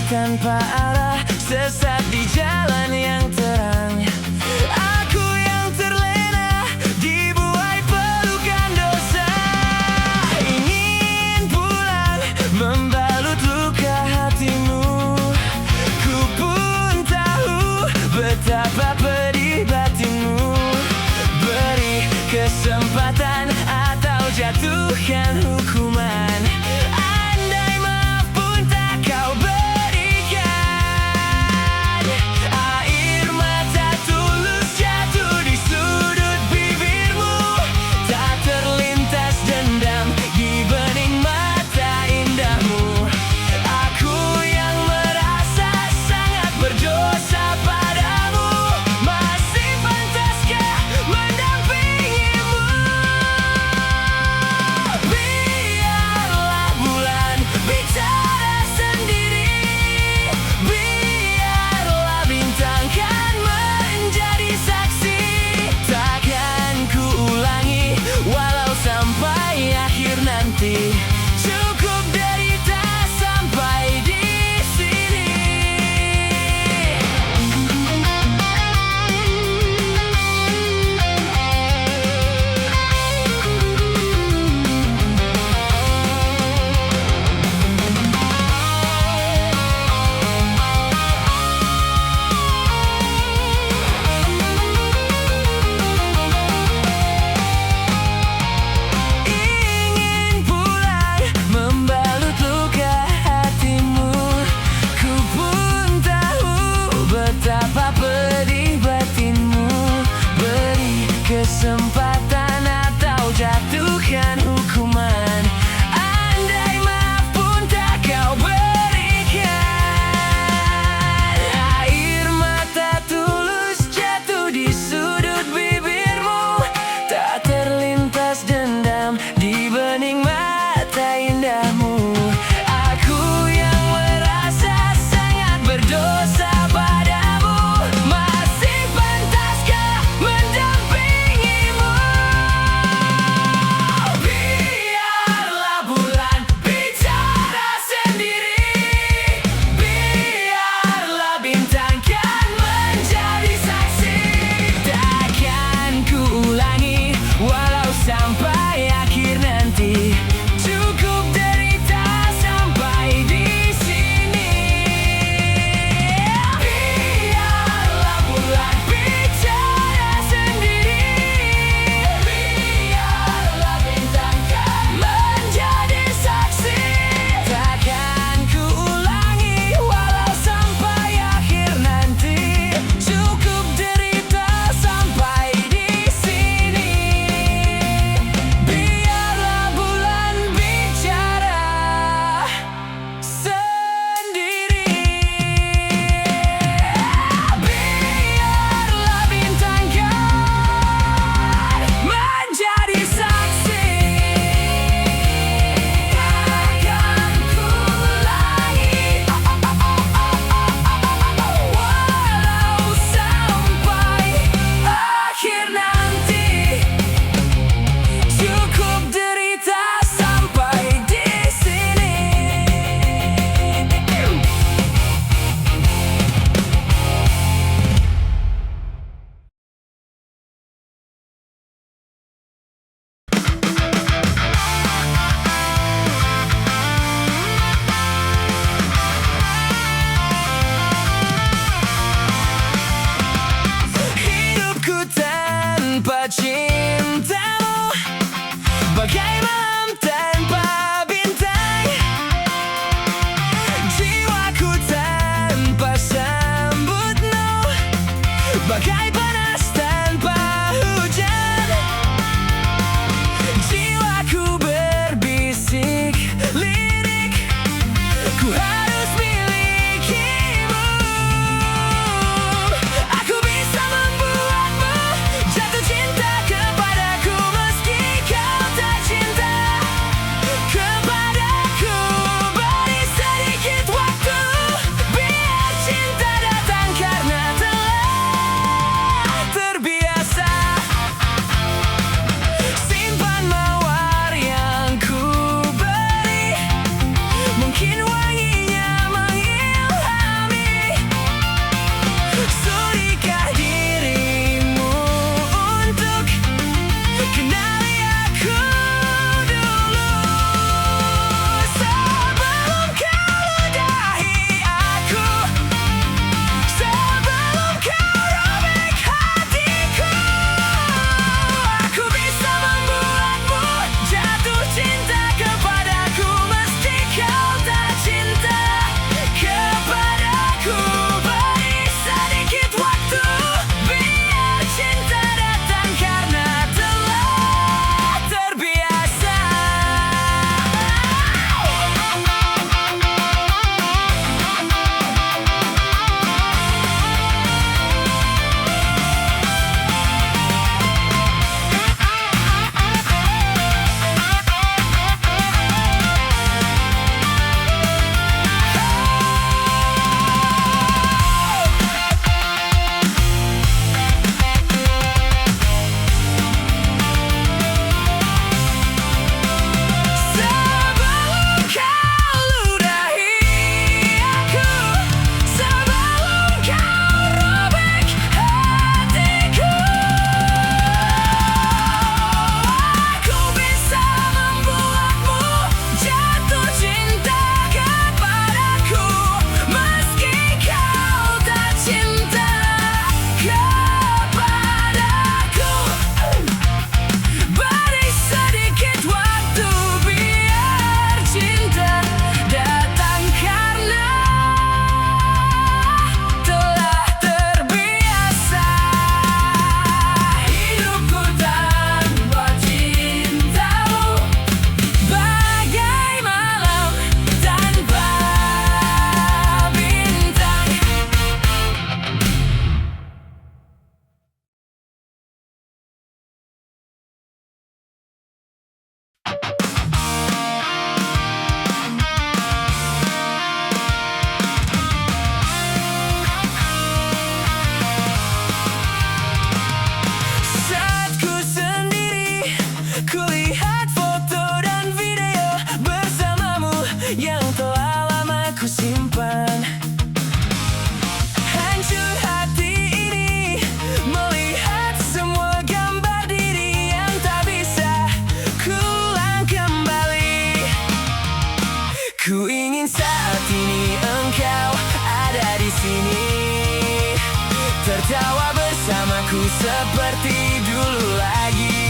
tanpa arah, sesat di jalan yang terang. Aku yang terlena dibuai pelukan dosa, ingin pulang membalut luka hatimu. Ku pun tahu betapa pedih batinmu. Beri kesempatan atau jatuhkan hukuman. Andai maaf pun tak kau berikan, air mata tulus jatuh di sudut bibirmu. Tak terlintas dendam di bening mata indahmu. Aku yang merasa sangat berdosa padamu, masih pantaskah mendampingimu? kesempatan atau jatuhkan hukuman. Andai maaf pun tak kau berikan. Air mata tulus jatuh di sudut bibirmu, tak terlintas dendam di bening mata indahmu. Aku yang merasa sangat berdosa padamu, masih pantaskah mendampingimu? Biarlah bulan bicara sendiri, biarlah bintang kan menjadi saksi. Takkan ku ulangi walau sampai akhir nanti. Cukup derita sampai di sini. Biarlah bulan bicara sendiri, biarlah bintang kan menjadi saksi. Takkan ku ulangi walau sampai akhir nanti. Cukup derita sampai di sini. Biarlah bulan bicara sendiri. Biarlah bintang kan menjadi saksi. Takkan ku ulangi walau sampai akhir nanti. Cukup derita sampai di sini. Hidupku tanpa cintamu bagai malam tanpa bintang. Jiwaku tanpa sambutmu bagai panas tanpa hujan. Jiwaku berbisik lirik, ku harus milikimu. Aku bisa membuatmu jatuh cinta kepadaku meski kau tak cinta. bersamaku seperti dulu lagi.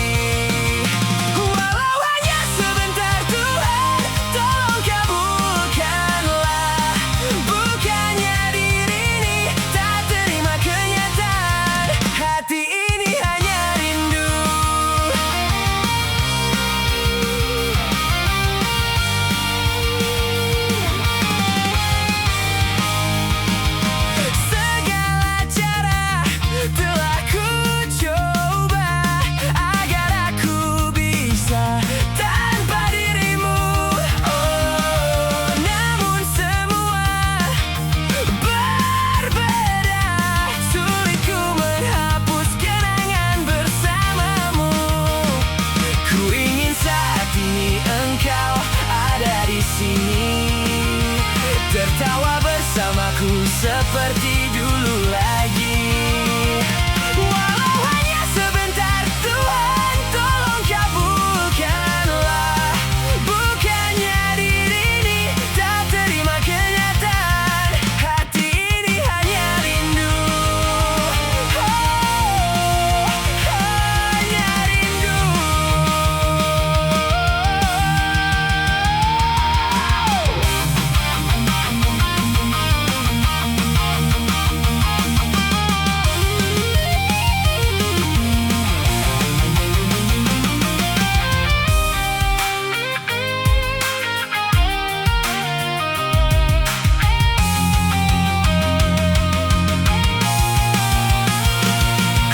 Walau hanya sebentar Tuhan, tolong kabulkanlah. Bukannya diri ini tak terima kenyataan, hati ini hanya rindu. Segala cara telah ku coba agar aku bisa tanpa dirimu. Oh, namun semua berbeda. Sulit ku menghapus kenangan bersamamu. Ku ingin saat ini engkau ada di sini, tertawa bersamaku seperti dulu lagi. Walau hanya sebentar Tuhan, tolong kabulkanlah. Bukannya diri ini tak terima kenyataan, hati ini hanya rindu. Oh, hanya rindu.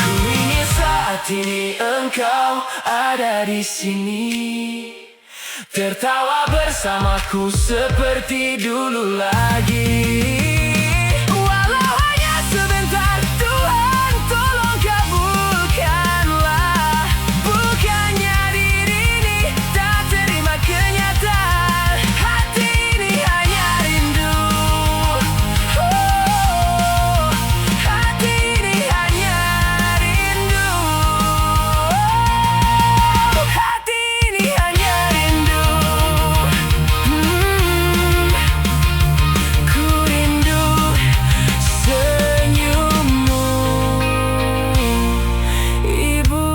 Ku ingin saat ini engkau ada di sini, tertawa bersamaku seperti dulu lagi. Walau hanya sebentar Tuhan, tolong kabulkanlah. Bukannya diri ini tak terima kenyataan, hati ini hanya rindu. Oh, hati ini hanya rindu. Hati ini hanya rindu. Ku rindu senyummu, Ibu.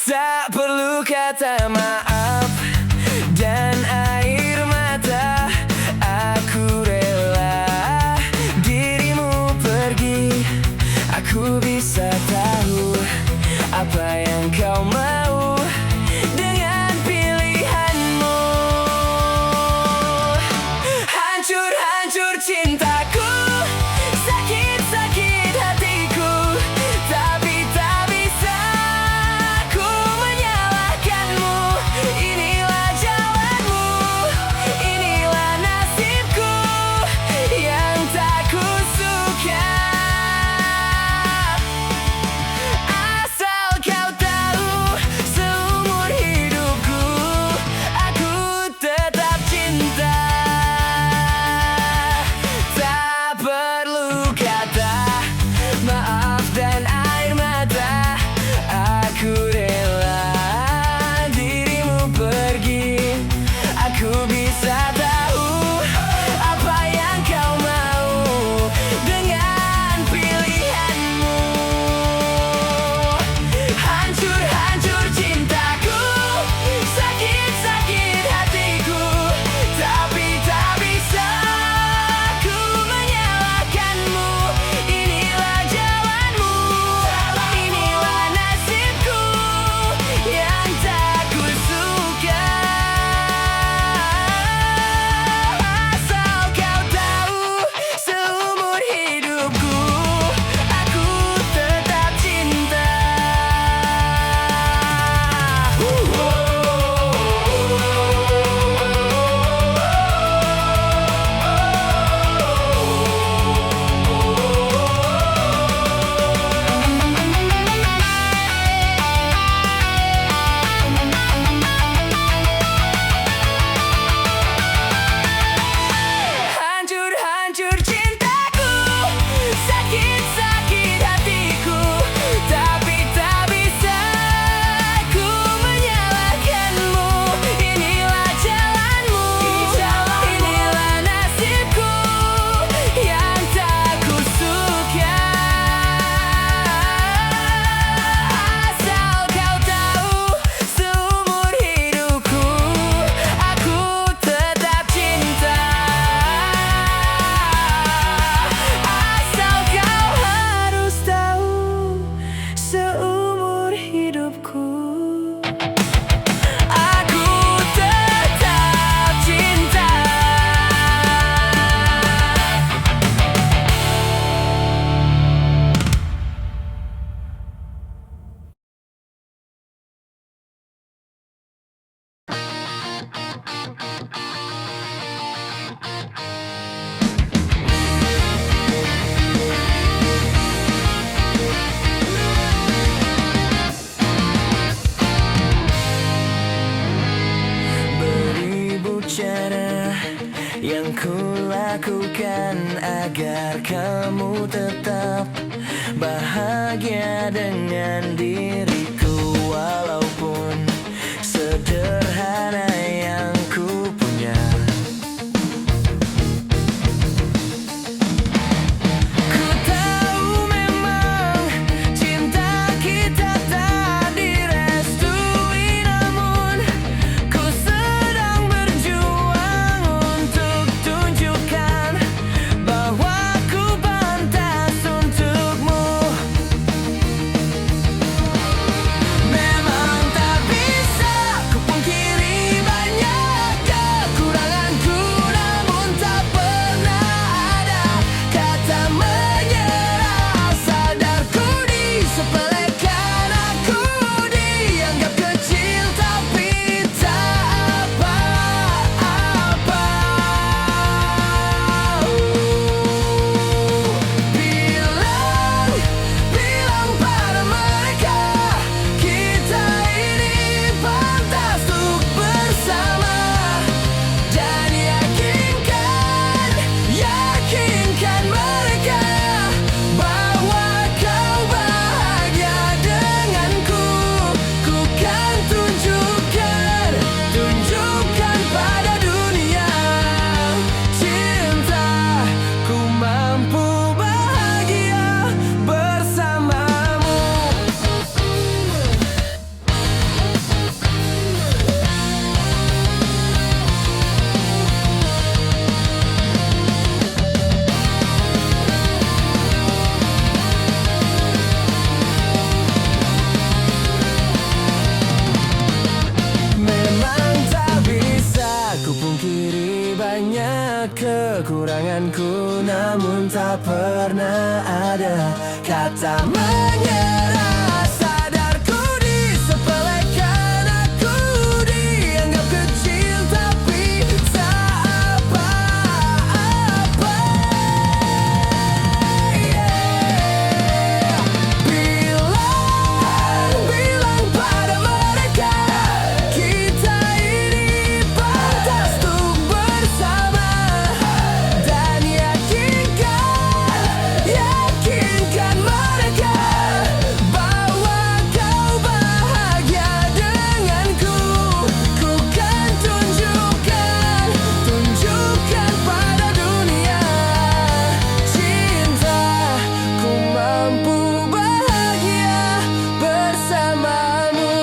Tak perlu kata maaf dan air mata, aku rela dirimu pergi. Aku bisa tahu apa yang kau mau dengan pilihanmu. Hancur-hancur cintaku, sakit-sakit hatiku, tapi tak bisa ku menyalahkanmu. agar kamu tetap bahagia dengan diriku. Walaupun sederhana yang ku punya, ku tahu memang cinta kita tak direstui, namun ku sedang berjuang untuk tunjukkan bahwa ku pantas untukmu. Memang tak bisa ku pungkiri banyak kekuranganku, namun tak pernah ada kata menyerah. Sadarku disepelekan, aku dianggap kecil, tapi tak apa-apa. Bilang pada mereka, kita ini pantas untuk bersama. Dan yakinkan mereka bahwa kau bahagia denganku. Ku kan tunjukkan pada dunia cinta, ku mampu bahagia bersamamu. Memang tak bisa ku pungkiri banyak kekuranganku, namun tak pernah ada kata menyerah. Sadarku disepelekan, aku dianggap kecil, tapi tak apa-apa. Bilang pada mereka, kita ini pantas untuk bersama. Dan yakinkan mereka bahwa kau bahagia denganku. Ku kan tunjukkan pada dunia cinta, ku mampu bahagia bersamamu.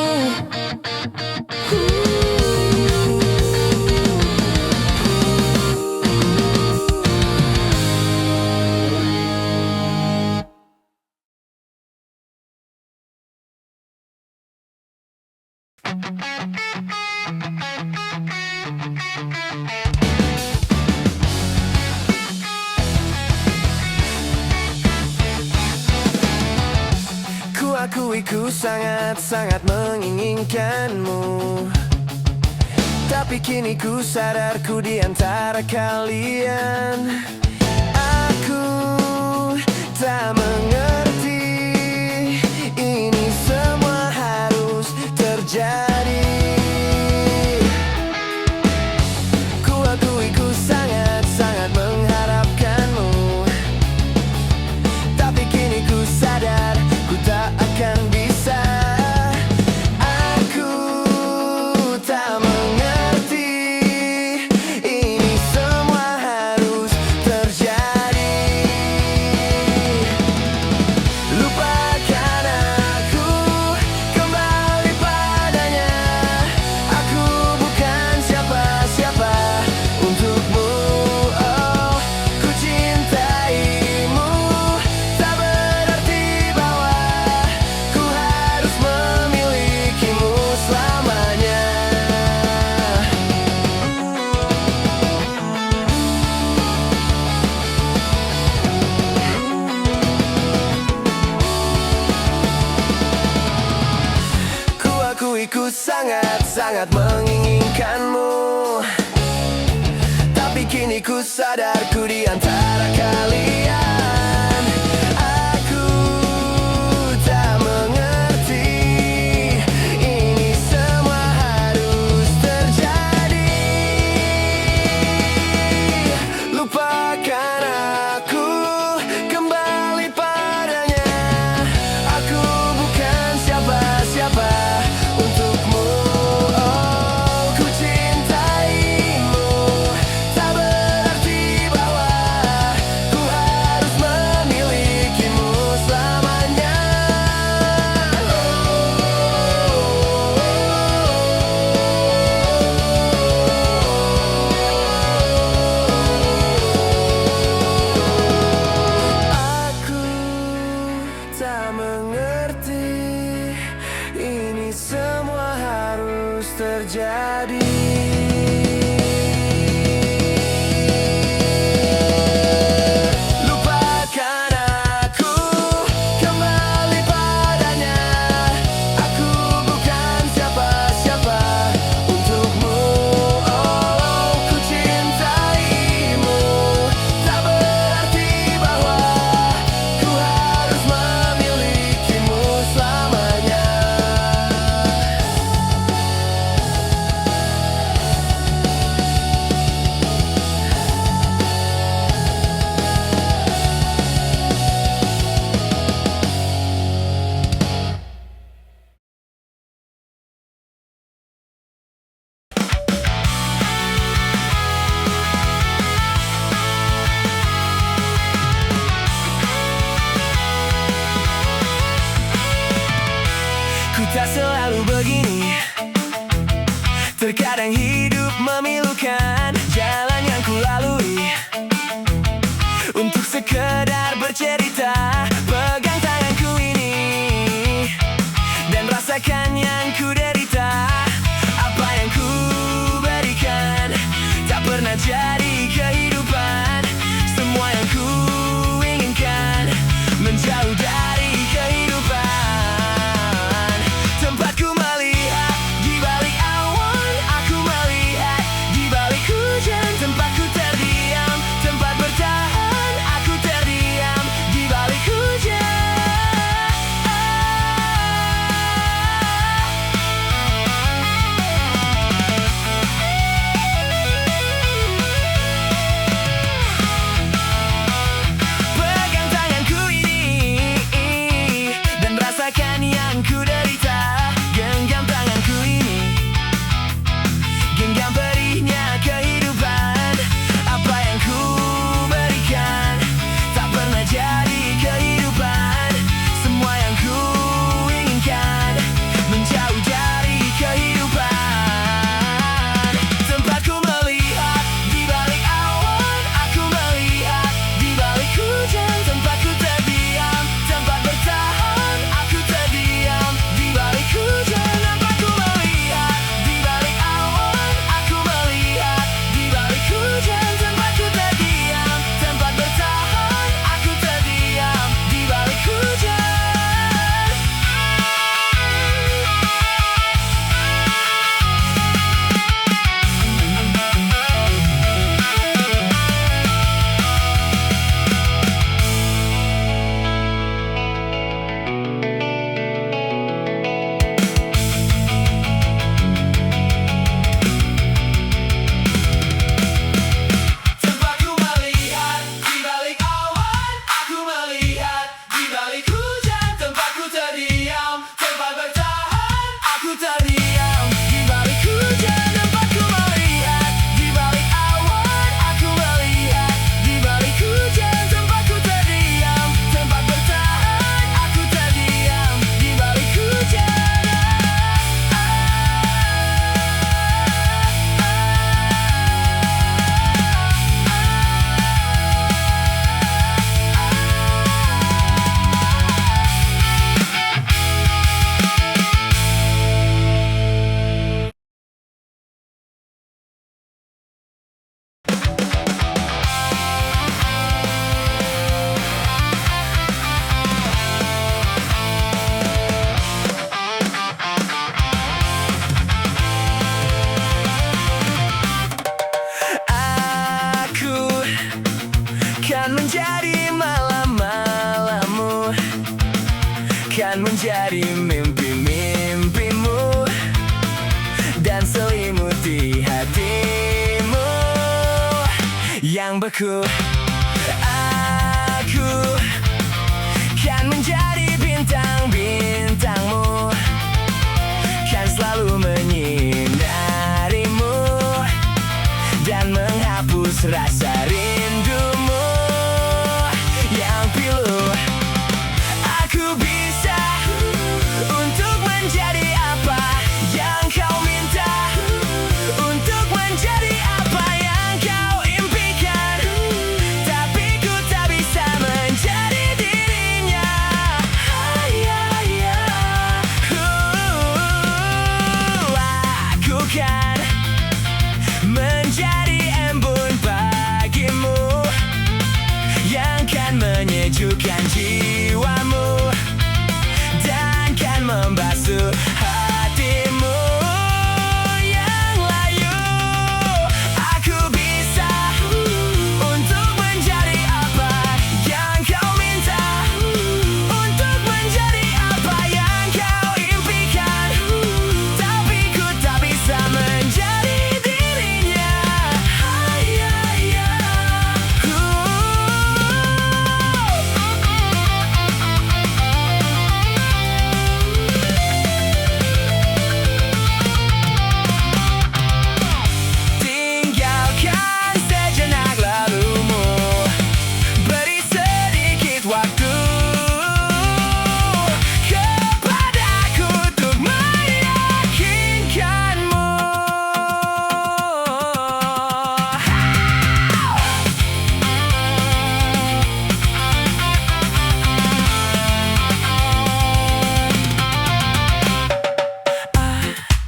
Ku akui ku sangat-sangat menginginkanmu, tapi kini ku sadar ku di antara kalian. Aku tak mengerti ini semua harus terjadi. Ku akui ku sangat-sangat mengharapkanmu, tapi kini ku sadar ku tak akan bisa. Aku tak mengerti ini semua harus terjadi. Lupakan aku, kembali padanya. Aku bukan siapa-siapa untukmu. Oh, ku cintaimu, tak berarti bahwa ku harus memilikimu selamanya. Ku akui ku sangat-sangat menginginkanmu, tapi kini ku sadar ku di antara kalian. Aku tak mengerti ini semua harus terjadi. Lupakan aku, terjadi. Lupakan aku, kembali padanya. Aku bukan siapa-siapa untukmu. Oh, ku cintaimu, tak berarti bahwa ku harus memilikimu selamanya. Ku tak selalu begini, terkadang hidup memilukan jalan yang ku lalui untuk sekedar bercerita. Pegang tanganku ini dan rasakan yang ku derita. Apa yang ku berikan tak pernah jadi kehidupan. Semua yang ku inginkan menjauh dari kehidupan. Tempatku melihat di balik awan, aku melihat di balik hujan. Tempatku terdiam, tempat bertahan, aku terdiam di balik hujan. Pegang tanganku ini dan rasakan yang ku derita. Genggam tanganku ini, genggam perihnya kehidupan. Apa yang ku berikan tak pernah jadi kehidupan. Semua yang ku inginkan menjauh dari kehidupan. Tempatku melihat di balik awan, aku melihat di balik hujan. Tempatku terdiam, tempat bertahan, aku terdiam di balik hujan. Tempatku melihat di balik awan, aku melihat di balik hujan. Tempatku terdiam, tempat bertahan, aku terdiam di balik hujan. Tempatku melihat di balik awan, aku melihat di balik hujan. Tempatku terdiam, tempat bertahan, aku terdiam di balik hujan. Tempatku melihat di balik awan, aku melihat di balik hujan. Tempatku terdiam, tempat bertahan, aku terdiam di balik hujan. Aku kan menjadi malam-malammu, kan menjadi mimpi-mimpimu dan selimuti hatimu yang beku. Aku kan menjadi bintang-bintangmu, kan selalu menyinarimu dan menghapus rasa rindumu yang pilu. Aku bisa untuk menjadi apa yang kau minta, untuk menjadi apa yang kau impikan. jiwamu dan kan membasuh hatimu yang layu. Aku bisa untuk menjadi apa yang kau minta, untuk menjadi apa yang kau impikan, tapi ku tak bisa menjadi dirinya. Tinggalkan sejenak lalumu, beri sedikit waktu kepadaku untuk meyakinkanmu.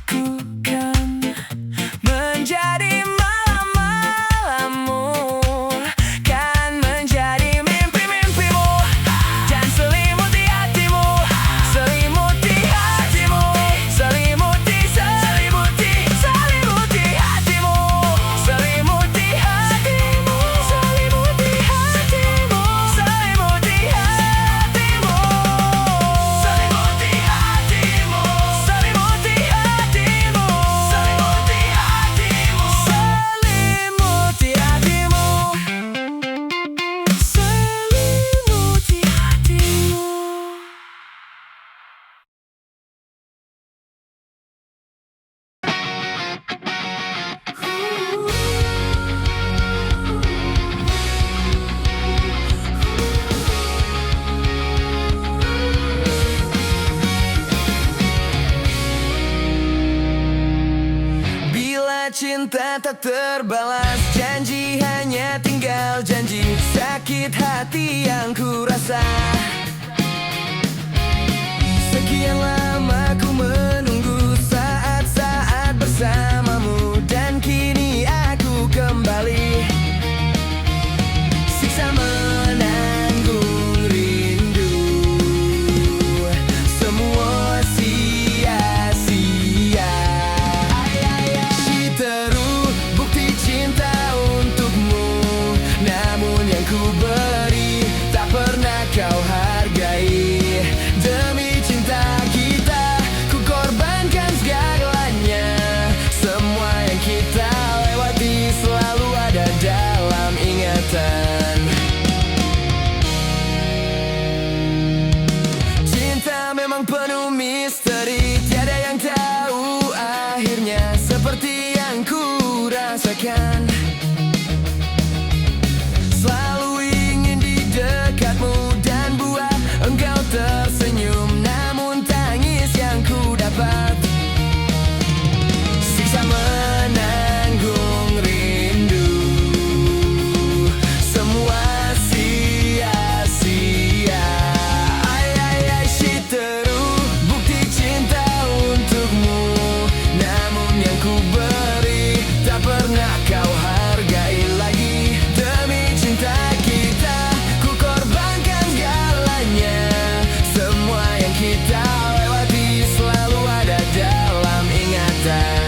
Aku kan menjadi malam-malammu, kan menjadi mimpi-mimpimu, dan selimuti hatimu, selimuti hatimu, selimuti hatimu, selimuti hatimu, selimuti hatimu, selimuti hatimu, selimuti hatimu, selimuti hatimu, selimuti hatimu, selimuti hatimu, selimuti hatimu. Bila cinta tak terbalas, janji hanya tinggal janji. Sakit hati yang ku rasa, sekian lama ku menunggu saat-saat bersamamu, dan kini aku kembali siksa menanggung rindu. Semua sia-sia. Citeru bukti cinta untukmu, namun yang ku beri tak pernah kau hargai. Demi cinta kita ku korbankan segalanya. Semua yang kita lewati selalu ada dalam ingatan. Cinta memang penuh misteri, tiada yang tahu akhirnya. Seperti yang ku rasakan, selalu ingin di dekatmu dan buat engkau tersenyum, namun tangis yang ku dapat siksa menanggung rindu. Semua sia-sia. Citeru bukti cinta untukmu, namun yang ku beri tak pernah kau hargai lagi. Demi cinta kita ku korbankan segalanya. Semua yang kita lewati selalu ada dalam ingatan.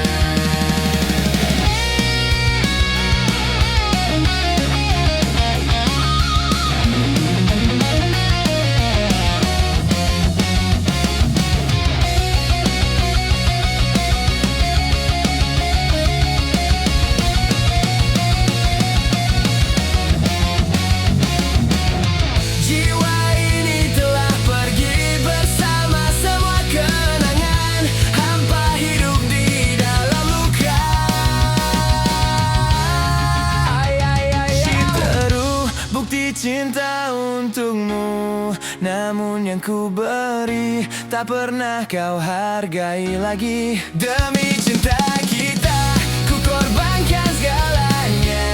Jiwa ini telah pergi bersama semua kenangan, hampa hidup di dalam luka. Citeru bukti cinta untukmu, namun yang ku beri tak pernah kau hargai lagi. Demi cinta kita ku korbankan segalanya.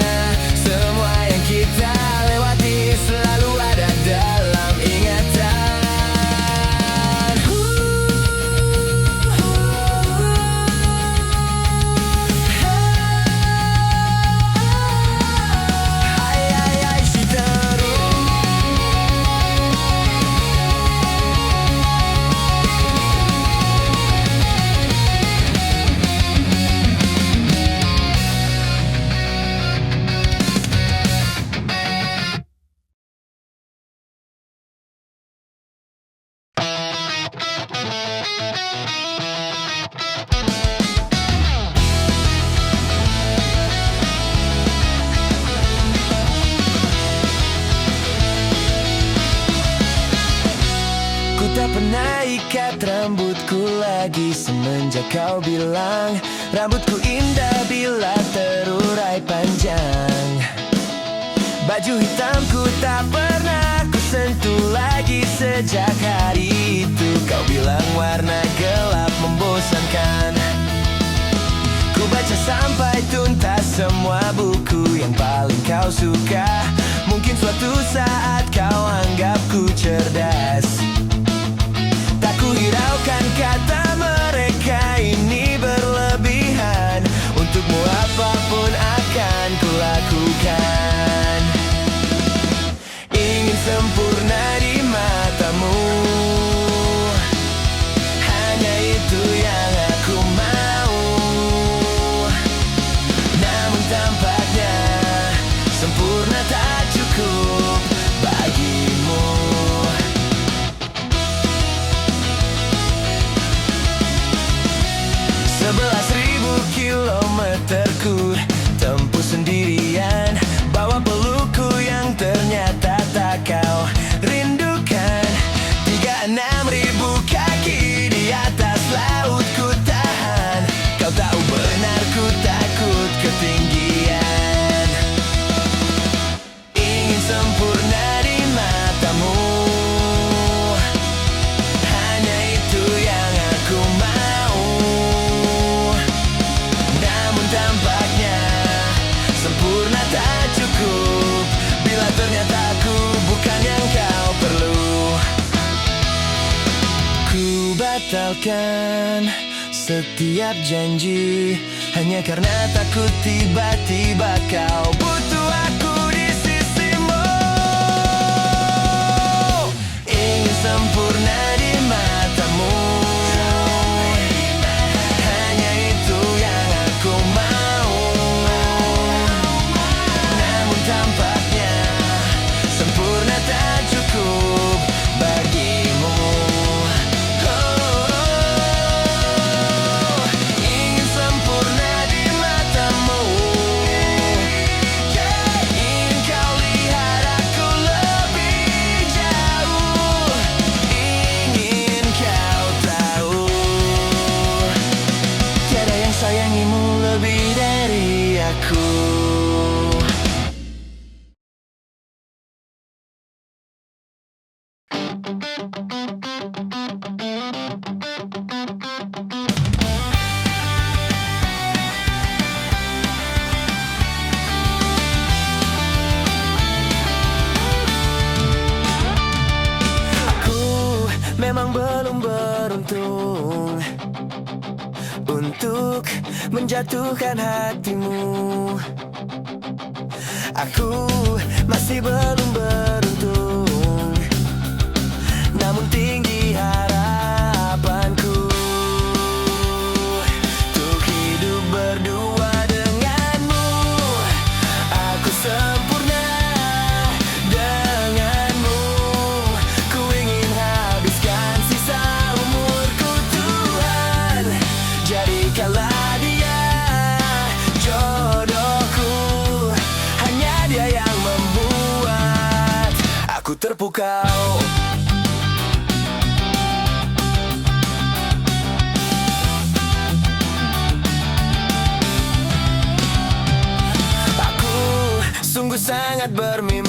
Semua yang kita lewati selalu ada dalam ingatan. Citeru ikat rambutku lagi semenjak kau bilang rambutku indah bila terurai panjang. Baju hitamku tak pernah ku sentuh lagi sejak hari itu. Kau bilang warna gelap membosankan. Ku baca sampai tuntas semua buku yang paling kau suka. Mungkin suatu saat kau anggapku cerdas. Tak ku hiraukan kata mereka ini berlebihan. Untukmu apapun akan ku lakukan. Ingin sempurna di matamu, hanya itu yang aku mau. Namun tampaknya sempurna tak cukup bagimu. 11.000 kilometer ku tempuh sendirian. Bawa pelukku yang ternyata tak kau rindukan. 36.000 kaki di atas laut ku tahan. Kau tahu benar ku takut ketinggian. Ingin sempurna di matamu, hanya itu yang aku mau. Namun tampaknya sempurna tak cukup bila ternyata aku bukan yang kau perlu. Ku batalkan setiap janji hanya karena takut tiba-tiba kau butuh aku di sisimu. Ingin sempurna di matamu, hanya itu yang aku mau. Namun tampaknya sempurna tak cukup bagimu. Ingin sempurna di matamu, ingin kau lihat aku lebih jauh. Ingin kau tahu tiada yang sayangimu lebih dari aku. Aku memang belum beruntung untuk menjatuhkan hatimu. Aku masih belum beruntung, namun tinggi harapanku untuk hidup berdua denganmu. Aku sempurna denganmu. Ku ingin habiskan sisa umurku, Tuhan. Jadikanlah dia jodohku. Hanya dia yang membuat aku terpukau. Aku sungguh sangat bermimpi